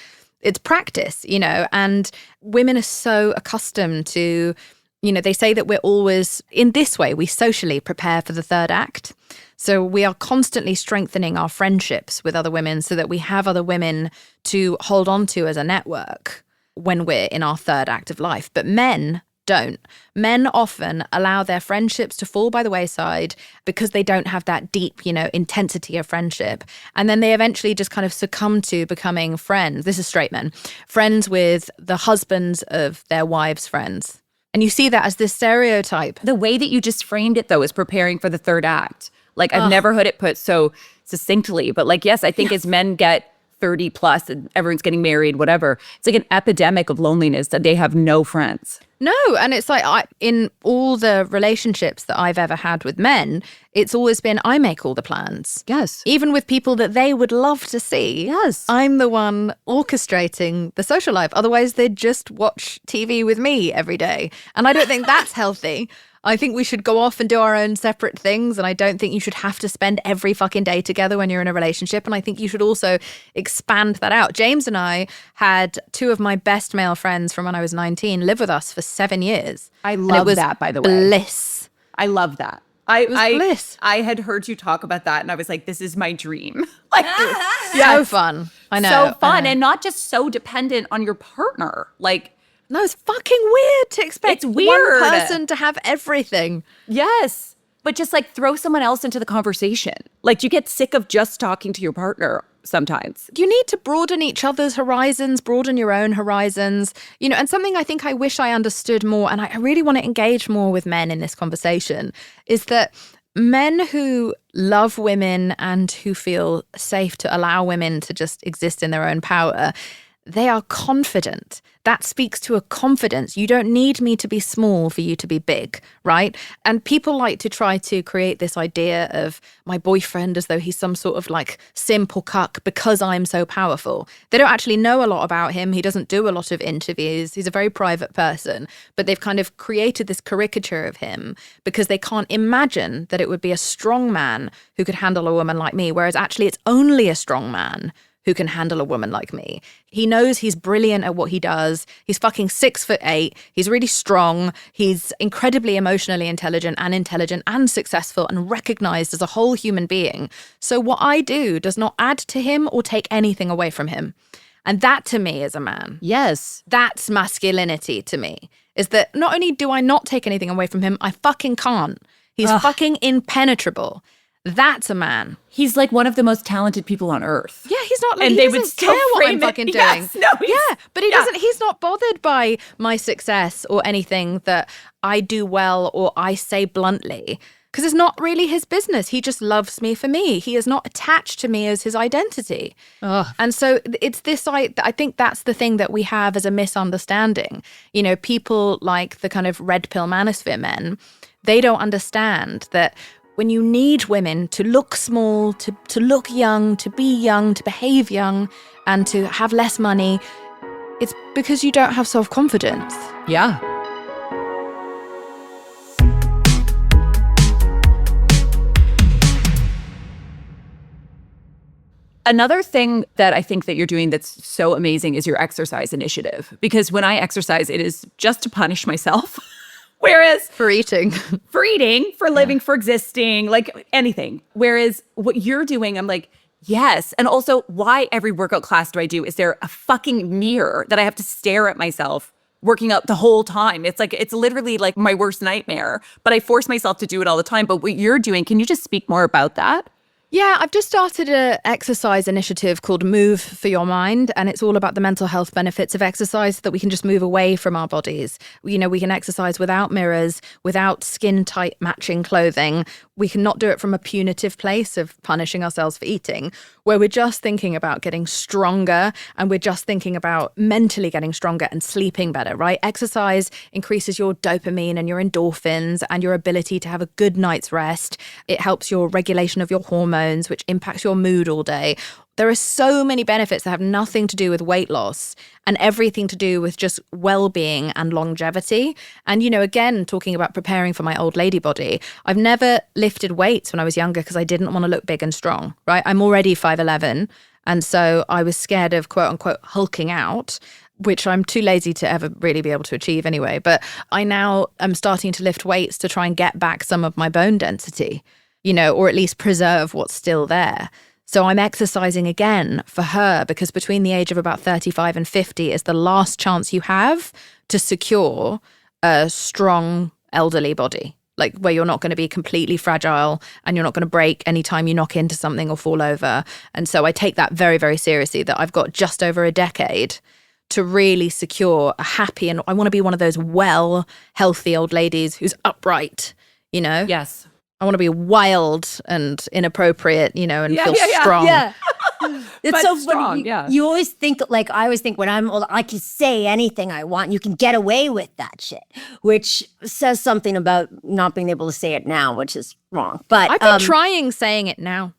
it's practice, you know, and women are so accustomed to, you know, they say that we're always, in this way, we socially prepare for the third act. So we are constantly strengthening our friendships with other women so that we have other women to hold on to as a network when we're in our third act of life. But men don't. Men often allow their friendships to fall by the wayside because they don't have that deep, you know, intensity of friendship. And then they eventually just kind of succumb to becoming friends. This is straight men. Friends with the husbands of their wives' friends. And you see that as this stereotype. The way that you just framed it, though, is preparing for the third act. Like, I've never heard it put so succinctly. But, like, yes, I think as men get 30 plus and everyone's getting married, whatever, it's like an epidemic of loneliness that they have no friends. No, and it's like in all the relationships that I've ever had with men, It's always been, I make all the plans. Yes. Even with people that they would love to see. Yes. I'm the one orchestrating the social life. Otherwise, they'd just watch TV with me every day. And I don't think that's healthy. I think we should go off and do our own separate things. And I don't think you should have to spend every fucking day together when you're in a relationship. And I think you should also expand that out. James and I had 2 of my best male friends from when I was 19 live with us for 7 years. I love that, by the way. Bliss. I love that. It was bliss. I had heard you talk about that and I was like, this is my dream. So fun. I know. So fun and not just so dependent on your partner. No, it's fucking weird to expect It's weird. one person to have everything. Yes. But just throw someone else into the conversation. You get sick of just talking to your partner sometimes. You need to broaden each other's horizons, broaden your own horizons, and something I think I wish I understood more, and I really want to engage more with men in this conversation, is that men who love women and who feel safe to allow women to just exist in their own power, they are confident. That speaks to a confidence. You don't need me to be small for you to be big, right? And people like to try to create this idea of my boyfriend as though he's some sort of simp or cuck because I'm so powerful. They don't actually know a lot about him. He doesn't do a lot of interviews. He's a very private person. But they've kind of created this caricature of him because they can't imagine that it would be a strong man who could handle a woman like me, whereas actually it's only a strong man who can handle a woman like me. He knows he's brilliant at what he does. He's fucking 6'8". He's really strong. He's incredibly emotionally intelligent and successful and recognized as a whole human being. So what I do does not add to him or take anything away from him. And that to me is a man. Yes. That's masculinity to me, is that not only do I not take anything away from him, I fucking can't. He's fucking impenetrable. That's a man. He's one of the most talented people on earth. Yeah, he's not. And he they doesn't would still care what I'm frame it. fucking doing. Yes, no, yeah, but he doesn't. He's not bothered by my success or anything that I do well or I say bluntly, because it's not really his business. He just loves me for me. He is not attached to me as his identity. And so it's this. I think that's the thing that we have as a misunderstanding. People like the kind of red pill manosphere men, they don't understand that when you need women to look small, to look young, to be young, to behave young, and to have less money, it's because you don't have self-confidence. Yeah. Another thing that I think that you're doing that's so amazing is your exercise initiative. Because when I exercise, it is just to punish myself. Whereas for eating, for living, for existing, anything. Whereas what you're doing, I'm yes. And also, why every workout class do I do? Is there a fucking mirror that I have to stare at myself working out the whole time? It's literally my worst nightmare, but I force myself to do it all the time. But what you're doing, can you just speak more about that? Yeah, I've just started an exercise initiative called Move for Your Mind, and it's all about the mental health benefits of exercise so that we can just move away from our bodies. We can exercise without mirrors, without skin-tight matching clothing. We can not do it from a punitive place of punishing ourselves for eating, where we're just thinking about getting stronger and we're just thinking about mentally getting stronger and sleeping better, right? Exercise increases your dopamine and your endorphins and your ability to have a good night's rest. It helps your regulation of your hormones, which impacts your mood all day. There are so many benefits that have nothing to do with weight loss and everything to do with just well-being and longevity. And, again, talking about preparing for my old lady body, I've never lifted weights when I was younger because I didn't want to look big and strong, right? I'm already 5'11", and so I was scared of, quote unquote, hulking out, which I'm too lazy to ever really be able to achieve anyway. But I now am starting to lift weights to try and get back some of my bone density, or at least preserve what's still there. So I'm exercising again for her because between the age of about 35 and 50 is the last chance you have to secure a strong elderly body, where you're not going to be completely fragile and you're not going to break anytime you knock into something or fall over. And so I take that very, very seriously, that I've got just over a decade to really secure a happy, and I want to be one of those healthy old ladies who's upright, Yes. I want to be wild and inappropriate, and feel strong. Yeah. It's But so strong, funny. yeah. You always think, like, I always think when I'm old, I can say anything I want. You can get away with that shit, which says something about not being able to say it now, which is wrong. But I've been trying saying it now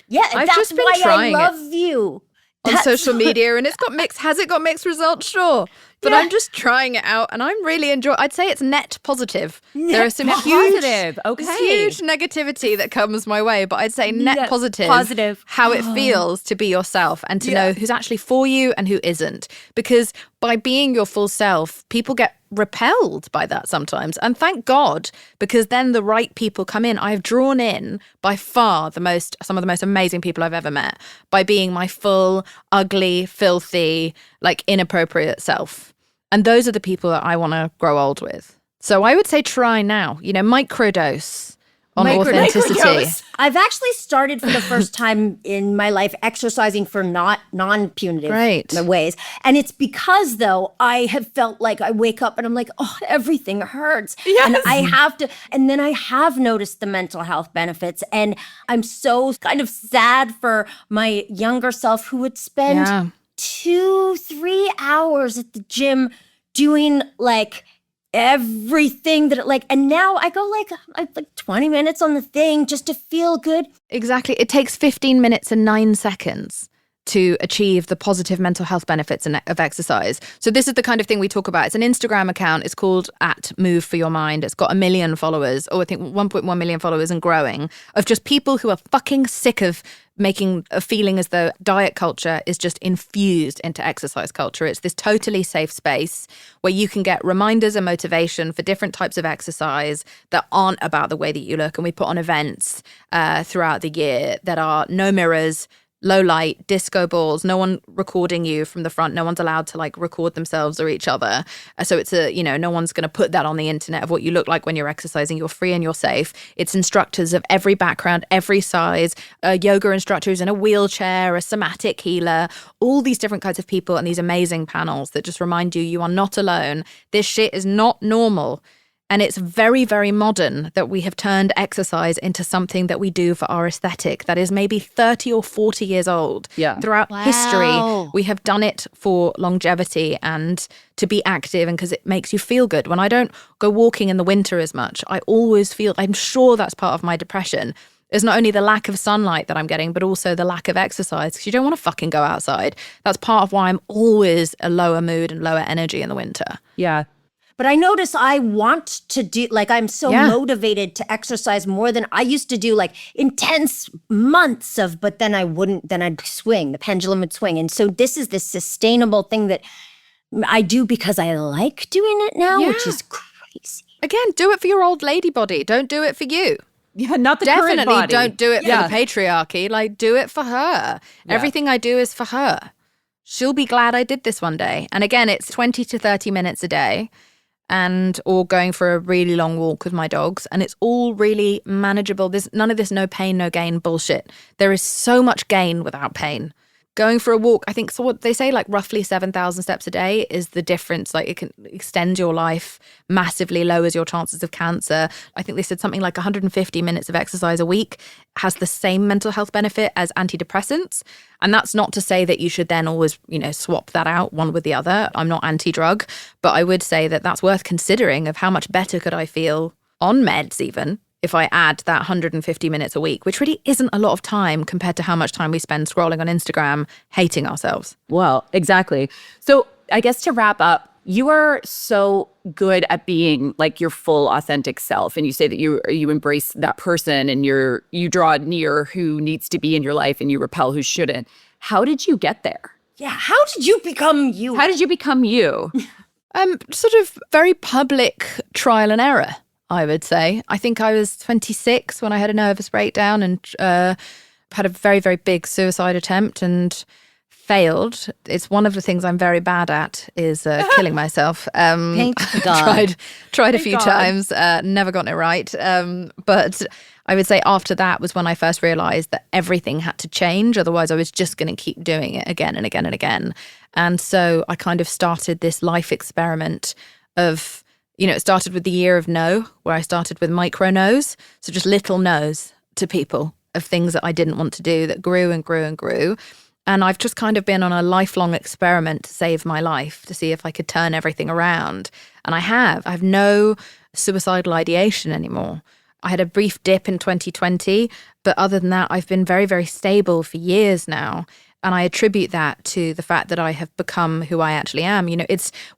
yeah, I've that's just been why trying I it. love you. on That's social media, and it's got mixed. Has it got mixed results? Sure. But Yeah. I'm just trying it out, and I'm really enjoying. I'd say it's net positive. There is some Net huge, positive, okay. there's huge negativity that comes my way, but I'd say net Net positive. positive. How it feels to be yourself and to know who's actually for you and who isn't. Because by being your full self, people get repelled by that sometimes. And thank God, because then the right people come in. I've drawn in by far some of the most amazing people I've ever met by being my full, ugly, filthy, like inappropriate self. And those are the people that I want to grow old with. So I would say try now, microdose on authenticity. Microdose. I've actually started for the first time in my life exercising for non-punitive Great. ways. And it's because, though, I have felt like I wake up and I'm like, oh, everything hurts. Yes. And I have to, and then I have noticed the mental health benefits. And I'm so kind of sad for my younger self who would spend Yeah. 2-3 hours at the gym doing like everything and now I go like 20 minutes on the thing just to feel good. Exactly. It takes 15 minutes and 9 seconds to achieve the positive mental health benefits of exercise. So this is the kind of thing we talk about. It's an Instagram account. It's called @MoveForYourMind. It's got 1 million followers, or I think 1.1 million followers and growing, of just people who are fucking sick of making a feeling as though diet culture is just infused into exercise culture. It's this totally safe space where you can get reminders and motivation for different types of exercise that aren't about the way that you look. And we put on events throughout the year that are no mirrors, low light, disco balls, no one recording you from the front. No one's allowed to record themselves or each other. So it's no one's going to put that on the internet of what you look like when you're exercising. You're free and you're safe. It's instructors of every background, every size, a yoga instructor who's in a wheelchair, a somatic healer, all these different kinds of people and these amazing panels that just remind you are not alone. This shit is not normal. And it's very, very modern that we have turned exercise into something that we do for our aesthetic that is maybe 30 or 40 years old. Yeah. Throughout Wow. history, we have done it for longevity and to be active and because it makes you feel good. When I don't go walking in the winter as much, I always feel, I'm sure that's part of my depression. It's not only the lack of sunlight that I'm getting, but also the lack of exercise because you don't want to fucking go outside. That's part of why I'm always a lower mood and lower energy in the winter. Yeah. But I notice I want to do, I'm so Yeah. motivated to exercise more than I used to do, intense months of, but then I wouldn't, then I'd swing, the pendulum would swing. And so this is this sustainable thing that I do because I like doing it now, which Yeah. is crazy. Again, do it for your old lady body. Don't do it for you. Yeah, not the current Definitely body. don't do it Yeah. for the patriarchy. Do it for her. Yeah. Everything I do is for her. She'll be glad I did this one day. And again, it's 20 to 30 minutes a day or going for a really long walk with my dogs. And it's all really manageable. There's none of this no pain, no gain bullshit. There is so much gain without pain. Going for a walk, I think, so what they say, roughly 7,000 steps a day is the difference. It can extend your life massively, lowers your chances of cancer. I think they said something like 150 minutes of exercise a week has the same mental health benefit as antidepressants. And that's not to say that you should then always, swap that out one with the other. I'm not anti-drug, but I would say that that's worth considering of how much better could I feel on meds even if I add that 150 minutes a week, which really isn't a lot of time compared to how much time we spend scrolling on Instagram, hating ourselves. Well, exactly. So I guess to wrap up, you are so good at being your full authentic self. And you say that you embrace that person and you draw near who needs to be in your life and you repel who shouldn't. How did you get there? Yeah. How did you become you? How did you become you? Sort of very public trial and error, I would say. I think I was 26 when I had a nervous breakdown and had a very, very big suicide attempt and failed. It's one of the things I'm very bad at is killing myself. Thank God. Tried a few times, never gotten it right. But I would say after that was when I first realized that everything had to change. Otherwise, I was just going to keep doing it again and again and again. And so I kind of started this life experiment of, it started with the year of no, where I started with micro no's. So just little no's to people. of things that I didn't want to do that grew and grew and grew. And I've just kind of been on a lifelong experiment to save my life, to see if I could turn everything around. And I have. I have no suicidal ideation anymore. I had a brief dip in 2020, but other than that, I've been very, very stable for years now. And I attribute that to the fact that I have become who I actually am. You know,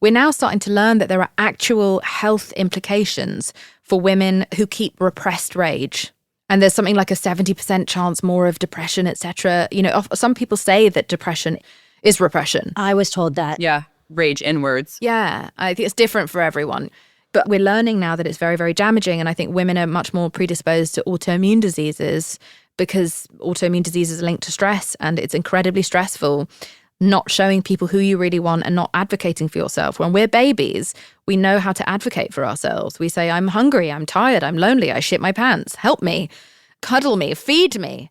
we're now starting to learn that there are actual health implications for women who keep repressed rage. And there's something like a 70% chance more of depression, etc. You know, some people say that depression is repression. I was told that. Yeah, rage inwards. Yeah, I think it's different for everyone. But we're learning now that it's very, very damaging. And I think women are much more predisposed to autoimmune diseases because autoimmune diseases are linked to stress, and it's incredibly stressful not showing people who you really want and not advocating for yourself. When we're babies, we know how to advocate for ourselves. We say, I'm hungry, I'm tired, I'm lonely, I shit my pants, help me, cuddle me, feed me.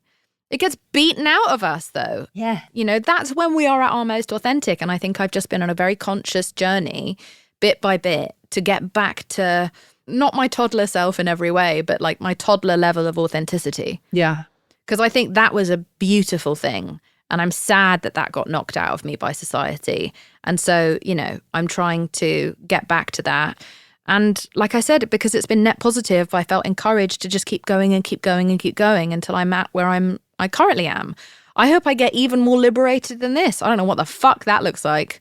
It gets beaten out of us, though. Yeah. You know, that's when we are at our most authentic. And I think I've just been on a very conscious journey, bit by bit, to get back to not my toddler self in every way, but like my toddler level of authenticity. Yeah. Because I think that was a beautiful thing. And I'm sad that that got knocked out of me by society. And so, you know, I'm trying to get back to that. And like I said, because it's been net positive, I felt encouraged to just keep going and keep going and keep going until I'm at where I currently am. I hope I get even more liberated than this. I don't know what the fuck that looks like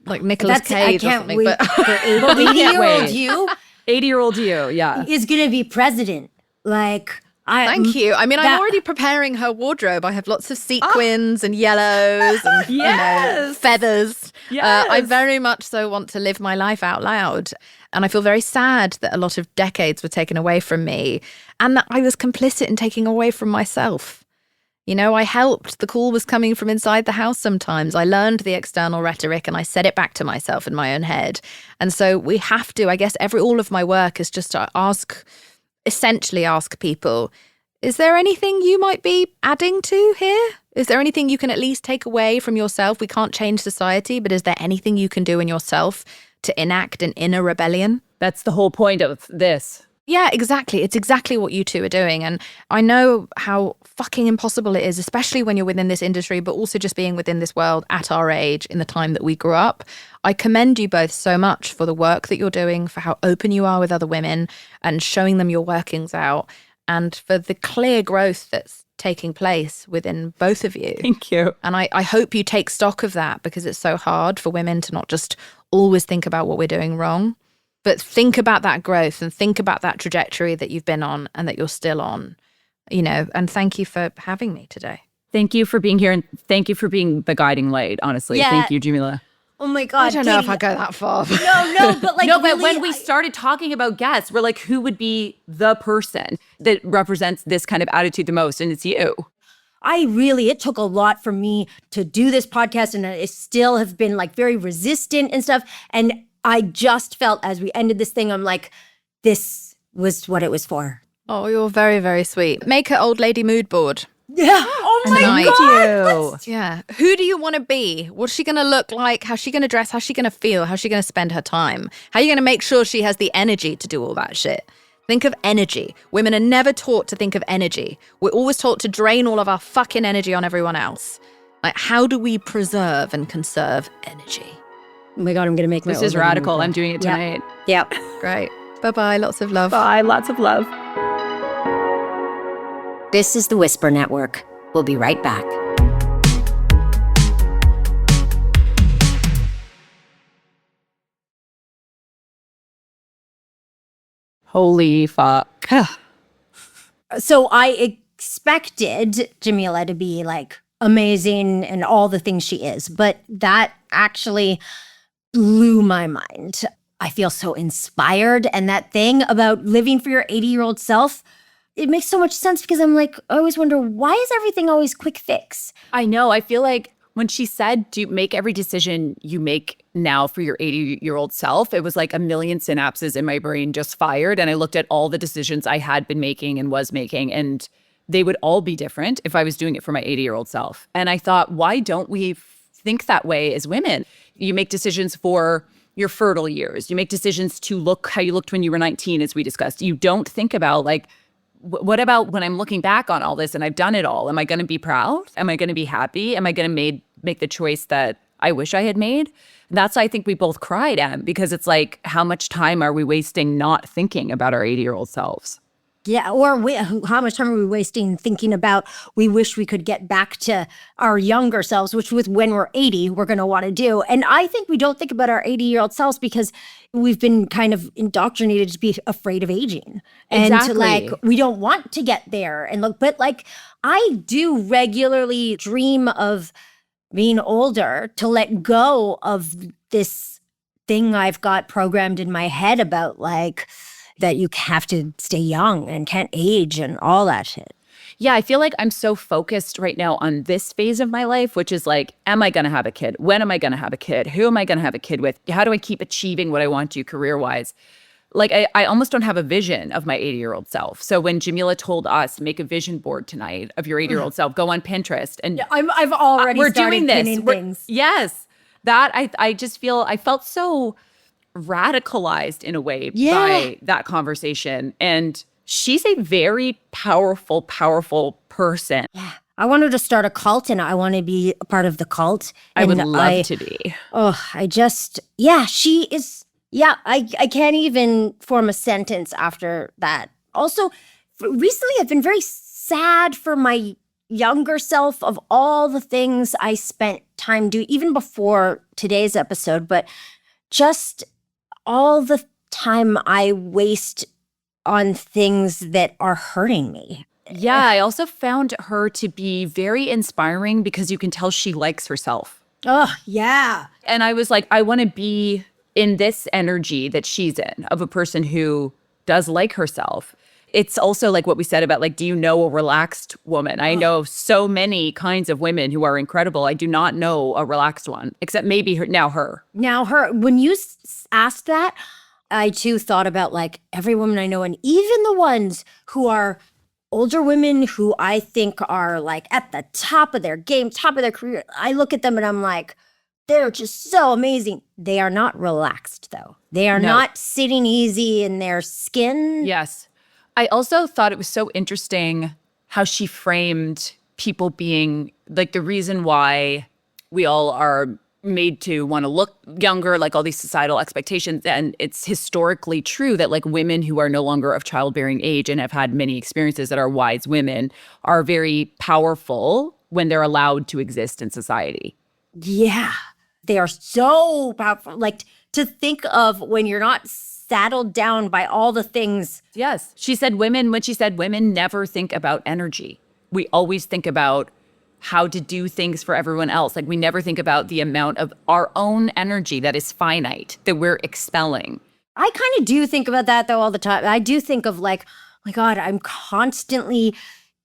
Nicolas Cage or something. Wait But for 80-year-old you 80-year-old you, yeah. is going to be president. Thank you. I mean, I'm already preparing her wardrobe. I have lots of sequins and yellows and you know, feathers. Yes. I very much so want to live my life out loud. And I feel very sad that a lot of decades were taken away from me and that I was complicit in taking away from myself. You know, I helped. The call was coming from inside the house sometimes. I learned the external rhetoric and I said it back to myself in my own head. And so we have to, I guess, all of my work is just to essentially ask people, is there anything you might be adding to here? Is there anything you can at least take away from yourself? We can't change society, but is there anything you can do in yourself to enact an inner rebellion? That's the whole point of this. Yeah, exactly. It's exactly what you two are doing. And I know how fucking impossible it is, especially when you're within this industry, but also just being within this world at our age in the time that we grew up. I commend you both so much for the work that you're doing, for how open you are with other women and showing them your workings out, and for the clear growth that's taking place within both of you. Thank you. And I hope you take stock of that, because it's so hard for women to not just always think about what we're doing wrong, but think about that growth and think about that trajectory that you've been on and that you're still on, you know, and thank you for having me today. Thank you for being here, and thank you for being the guiding light, honestly. Yeah. Thank you, Jameela. Oh my God. I don't know if Katie. I go that far. No, but like, No, but really, when we started talking about guests, we're like, who would be the person that represents this kind of attitude the most? And it's you. It took a lot for me to do this podcast, and I still have been like very resistant and stuff. And I just felt as we ended this thing, I'm like, this was what it was for. Oh, you're very, very sweet. Make an old lady mood board. Yeah. Oh my Thank God. Yeah. Who do you want to be? What's she going to look like? How's she going to dress? How's she going to feel? How's she going to spend her time? How are you going to make sure she has the energy to do all that shit? Think of energy. Women are never taught to think of energy. We're always taught to drain all of our fucking energy on everyone else. Like, how do we preserve and conserve energy? Oh my God, I'm going to make my This is own radical. movie. I'm doing it tonight. Yep. Great. Bye-bye. Lots of love. Bye. Lots of love. This is the Whisper Network. We'll be right back. Holy fuck. So I expected Jameela to be like amazing and all the things she is, but that actually blew my mind. I feel so inspired. And that thing about living for your 80-year-old self, it makes so much sense, because I'm like, I always wonder, why is everything always quick fix? I know. I feel like when she said, do make every decision you make now for your 80-year-old self, it was like a million synapses in my brain just fired. And I looked at all the decisions I had been making and was making, and they would all be different if I was doing it for my 80-year-old self. And I thought, why don't we think that way as women? You make decisions for your fertile years. You make decisions to look how you looked when you were 19, as we discussed. You don't think about like, what about when I'm looking back on all this and I've done it all? Am I going to be proud? Am I going to be happy? Am I going to make the choice that I wish I had made? That's why I think we both cried, Em, because it's like, how much time are we wasting not thinking about our 80-year-old selves? Yeah, or how much time are we wasting thinking about we wish we could get back to our younger selves, which with when we're 80, we're going to want to do. And I think we don't think about our 80-year-old selves because we've been kind of indoctrinated to be afraid of aging. And to like, we don't want to get there. And look, but like, I do regularly dream of being older, to let go of this thing I've got programmed in my head about like, that you have to stay young and can't age and all that shit. Yeah, I feel like I'm so focused right now on this phase of my life, which is like, am I going to have a kid? When am I going to have a kid? Who am I going to have a kid with? How do I keep achieving what I want to career-wise? Like, I almost don't have a vision of my 80-year-old self. So when Jameela told us, make a vision board tonight of your 80-year-old self, go on Pinterest. And yeah, I've already we're started doing this. pinning things. Yes. That, I just feel, I felt so radicalized in a way by that conversation. And she's a very powerful person. Yeah. I wanted to start a cult and I want to be a part of the cult. I would love to be. She is. Yeah, I can't even form a sentence after that. Also, recently I've been very sad for my younger self of all the things I spent time doing, even before today's episode, but just all the time I waste on things that are hurting me. Yeah, I also found her to be very inspiring because you can tell she likes herself. Oh, yeah. And I was like, I want to be in this energy that she's in, of a person who does like herself. It's also like what we said about like, do you know a relaxed woman? I know so many kinds of women who are incredible. I do not know a relaxed one, except maybe her. Now her. When you asked that, I too thought about like every woman I know, and even the ones who are older women who I think are like at the top of their game, top of their career. I look at them and I'm like, they're just so amazing. They are not relaxed though. They are not sitting easy in their skin. Yes. I also thought it was so interesting how she framed people being like the reason why we all are made to want to look younger, like all these societal expectations. And it's historically true that like women who are no longer of childbearing age and have had many experiences that are wise women are very powerful when they're allowed to exist in society. Yeah, they are so powerful. Like to think of when you're not saddled down by all the things. Yes. When she said women never think about energy. We always think about how to do things for everyone else. Like we never think about the amount of our own energy that is finite, that we're expelling. I kind of do think about that though all the time. I do think of like, oh my God, I'm constantly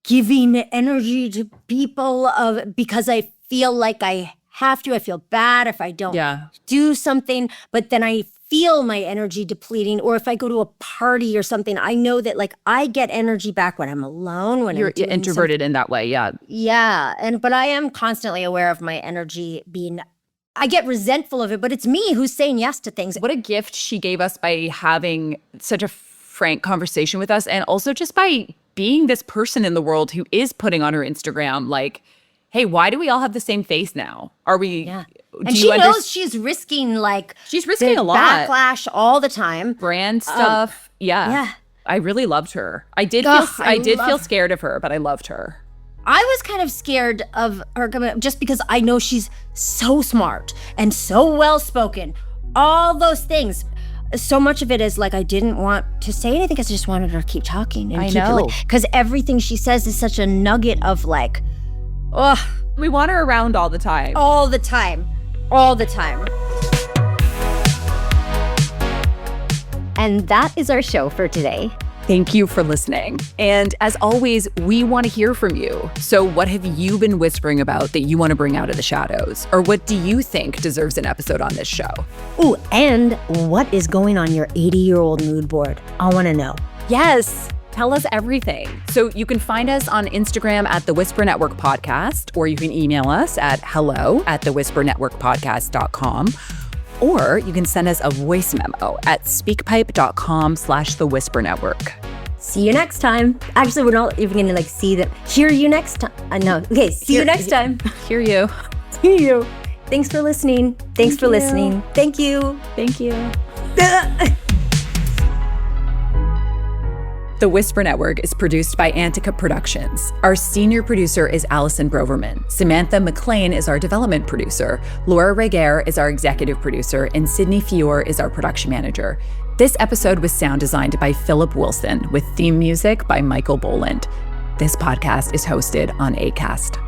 giving energy to people because I feel like I have to. I feel bad if I don't do something, but then I feel my energy depleting. Or if I go to a party or something, I know that like I get energy back when I'm alone, when you're introverted in that way. Yeah. Yeah. But I am constantly aware of my energy I get resentful of it, but it's me who's saying yes to things. What a gift she gave us by having such a frank conversation with us. And also just by being this person in the world who is putting on her Instagram, like, hey, why do we all have the same face now? Are we? Yeah. And she knows she's risking like a lot. Backlash all the time. Brand stuff. Yeah. I really loved her. I did feel scared of her, but I loved her. I was kind of scared of her just because I know she's so smart and so well-spoken. All those things. So much of it is like I didn't want to say anything because I just wanted her to keep talking. And because everything she says is such a nugget of like, we want her around all the time. All the time. All the time. And that is our show for today. Thank you for listening. And as always, we want to hear from you. So what have you been whispering about that you want to bring out of the shadows? Or what do you think deserves an episode on this show? Ooh, and what is going on your 80-year-old mood board? I want to know. Yes. Tell us everything. So you can find us on Instagram at The Whisper Network Podcast, or you can email us at hello@thewhispernetworkpodcast.com. Or you can send us a voice memo at speakpipe.com/thewhispernetwork. See you next time. Actually, we're not even gonna see them. Hear you next time. No. Okay, see you next time. Hear you. See you. Thanks for listening. Thanks for listening. Thank you. Thank you. The Whisper Network is produced by Antica Productions. Our senior producer is Allison Broverman. Samantha McLean is our development producer. Laura Reguer is our executive producer, and Sydney Fior is our production manager. This episode was sound designed by Philip Wilson, with theme music by Michael Boland. This podcast is hosted on Acast.